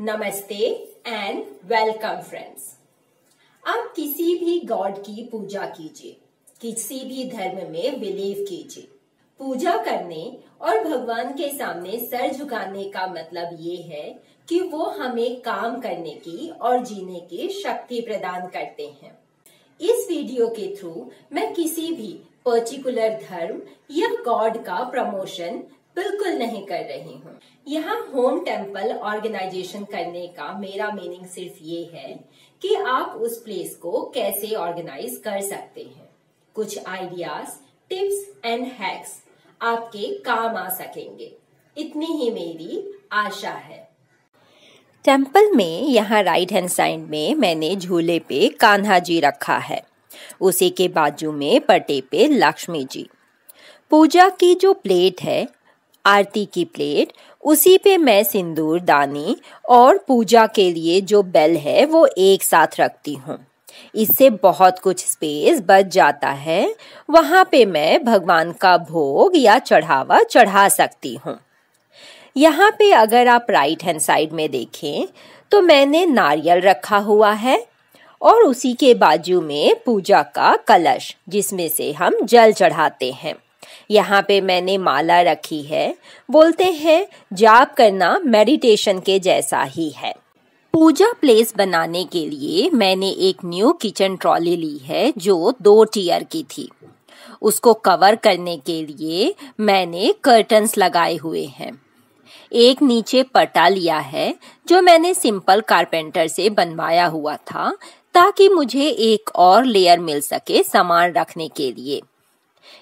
नमस्ते and welcome friends. आप किसी भी गॉड की पूजा कीजिए, किसी भी धर्म में बिलीव कीजिए। पूजा करने और भगवान के सामने सर झुकाने का मतलब ये है कि वो हमें काम करने की और जीने की शक्ति प्रदान करते हैं। इस वीडियो के थ्रू मैं किसी भी पर्टिकुलर धर्म या गॉड का प्रमोशन बिल्कुल नहीं कर रही हूँ। यहाँ होम टेम्पल ऑर्गेनाइजेशन करने का मेरा मीनिंग सिर्फ ये है कि आप उस प्लेस को कैसे ऑर्गेनाइज कर सकते हैं। कुछ आइडियाज, टिप्स एंड हैक्स आपके काम आ सकेंगे, इतनी ही मेरी आशा है। टेम्पल में यहाँ राइट हैंड साइड में मैंने झूले पे कान्हा जी रखा है, उसी के बाजू में पटे पे लक्ष्मी जी। पूजा की जो प्लेट है, आरती की प्लेट, उसी पे मैं सिंदूर दानी और पूजा के लिए जो बेल है वो एक साथ रखती हूँ। इससे बहुत कुछ स्पेस बच जाता है, वहाँ पे मैं भगवान का भोग या चढ़ावा चढ़ा सकती हूँ। यहाँ पे अगर आप राइट हैंड साइड में देखें तो मैंने नारियल रखा हुआ है और उसी के बाजू में पूजा का कलश जिसमें से हम जल चढ़ाते हैं। यहाँ पे मैंने माला रखी है, बोलते हैं जाप करना मेडिटेशन के जैसा ही है। पूजा प्लेस बनाने के लिए मैंने एक न्यू किचन ट्रॉली ली है जो 2 टियर की थी। उसको कवर करने के लिए मैंने कर्टन्स लगाए हुए हैं। एक नीचे पटा लिया है जो मैंने सिंपल कारपेंटर से बनवाया हुआ था ताकि मुझे एक और लेयर मिल सके सामान रखने के लिए।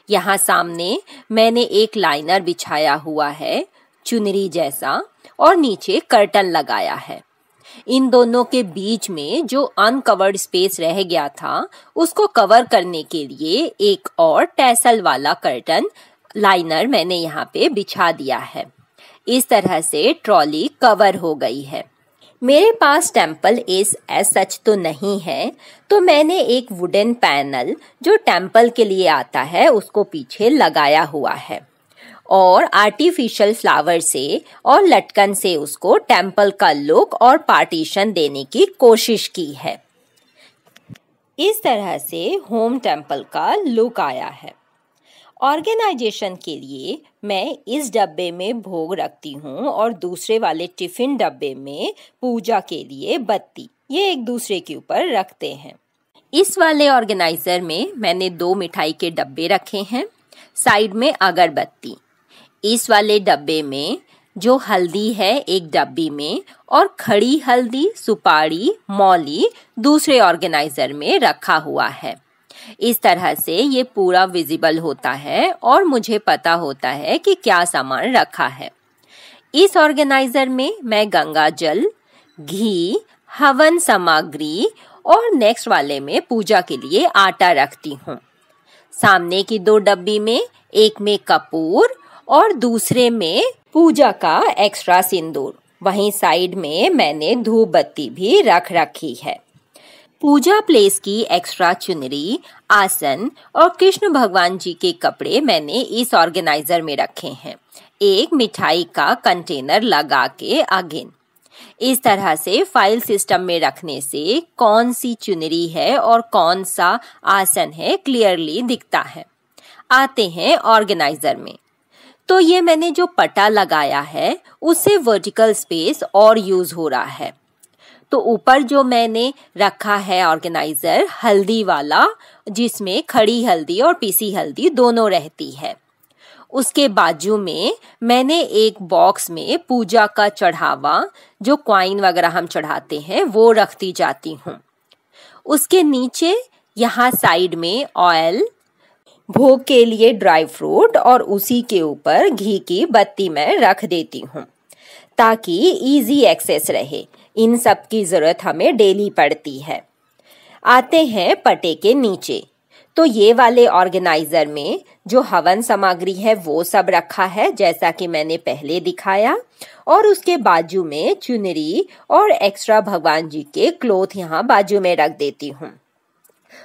यहाँ सामने मैंने एक लाइनर बिछाया हुआ है चुनरी जैसा और नीचे कर्टन लगाया है। इन दोनों के बीच में जो अनकवर्ड स्पेस रह गया था उसको कवर करने के लिए एक और टैसल वाला कर्टन लाइनर मैंने यहाँ पे बिछा दिया है। इस तरह से ट्रॉली कवर हो गई है। मेरे पास टेम्पल एज सच तो नहीं है, तो मैंने एक वुडन पैनल जो टेम्पल के लिए आता है उसको पीछे लगाया हुआ है और आर्टिफिशियल फ्लावर से और लटकन से उसको टेम्पल का लुक और पार्टीशन देने की कोशिश की है। इस तरह से होम टेम्पल का लुक आया है। ऑर्गेनाइजेशन के लिए मैं इस डब्बे में भोग रखती हूँ और दूसरे वाले टिफिन डब्बे में पूजा के लिए बत्ती, ये एक दूसरे के ऊपर रखते हैं। इस वाले ऑर्गेनाइजर में मैंने 2 मिठाई के डब्बे रखे हैं, साइड में अगरबत्ती। इस वाले डब्बे में जो हल्दी है एक डब्बी में और खड़ी हल्दी, सुपारी, मौली दूसरे ऑर्गेनाइजर में रखा हुआ है। इस तरह से ये पूरा विजिबल होता है और मुझे पता होता है कि क्या सामान रखा है। इस ऑर्गेनाइजर में मैं गंगा जल, घी, हवन सामग्री और नेक्स्ट वाले में पूजा के लिए आटा रखती हूँ। सामने की 2 डब्बी में एक में कपूर और दूसरे में पूजा का एक्स्ट्रा सिंदूर। वहीं साइड में मैंने धूप बत्ती भी रख रखी है। पूजा प्लेस की एक्स्ट्रा चुनरी, आसन और कृष्ण भगवान जी के कपड़े मैंने इस ऑर्गेनाइजर में रखे हैं, एक मिठाई का कंटेनर लगा के अगेन। इस तरह से फाइल सिस्टम में रखने से कौन सी चुनरी है और कौन सा आसन है क्लियरली दिखता है। आते हैं ऑर्गेनाइजर में, तो ये मैंने जो पटा लगाया है उससे वर्टिकल स्पेस और यूज हो रहा है। तो ऊपर जो मैंने रखा है ऑर्गेनाइजर हल्दी वाला, जिसमें खड़ी हल्दी और पीसी हल्दी दोनों रहती है। उसके बाजू में मैंने एक बॉक्स में पूजा का चढ़ावा, जो कॉइन वगैरह हम चढ़ाते हैं, वो रखती जाती हूँ। उसके नीचे यहाँ साइड में ऑयल, भोग के लिए ड्राई फ्रूट और उसी के ऊपर घी की बत्ती मैं रख देती हूँ ताकि इजी एक्सेस रहे। इन सब की जरूरत हमें डेली पड़ती है। आते हैं पटे के नीचे, तो ये वाले ऑर्गेनाइजर में जो हवन सामग्री है वो सब रखा है जैसा कि मैंने पहले दिखाया, और उसके बाजू में चुनरी और एक्स्ट्रा भगवान जी के क्लोथ यहाँ बाजू में रख देती हूँ।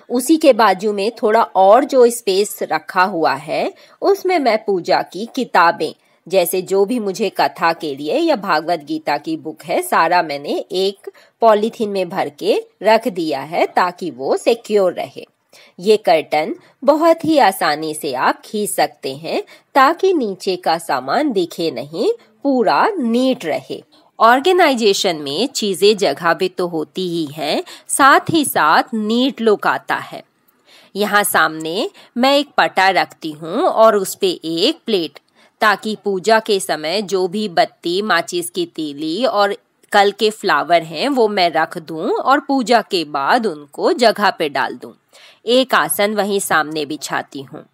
उसी के बाजू में थोड़ा और जो स्पेस रखा हुआ है उसमें मैं पूजा की किताबें जैसे जो भी मुझे कथा के लिए या भागवत गीता की बुक है, सारा मैंने एक पॉलीथीन में भर के रख दिया है ताकि वो सिक्योर रहे। ये कर्टन बहुत ही आसानी से आप खींच सकते हैं ताकि नीचे का सामान दिखे नहीं, पूरा नीट रहे। ऑर्गेनाइजेशन में चीजें जगह पे तो होती ही हैं, साथ ही साथ नीट लुक आता है। यहाँ सामने मैं एक पटा रखती हूँ और उस पे एक प्लेट, ताकि पूजा के समय जो भी बत्ती, माचिस की तीली और कल के फ्लावर हैं वो मैं रख दूं और पूजा के बाद उनको जगह पे डाल दूं। एक आसन वहीं सामने बिछाती हूँ।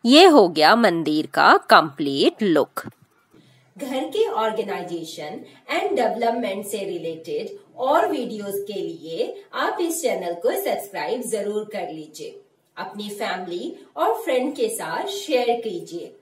ये हो गया मंदिर का कंप्लीट लुक। घर के ऑर्गेनाइजेशन एंड डेवलपमेंट से रिलेटेड और वीडियोस के लिए आप इस चैनल को सब्सक्राइब जरूर कर लीजिए। अपनी फैमिली और फ्रेंड के साथ शेयर कीजिए।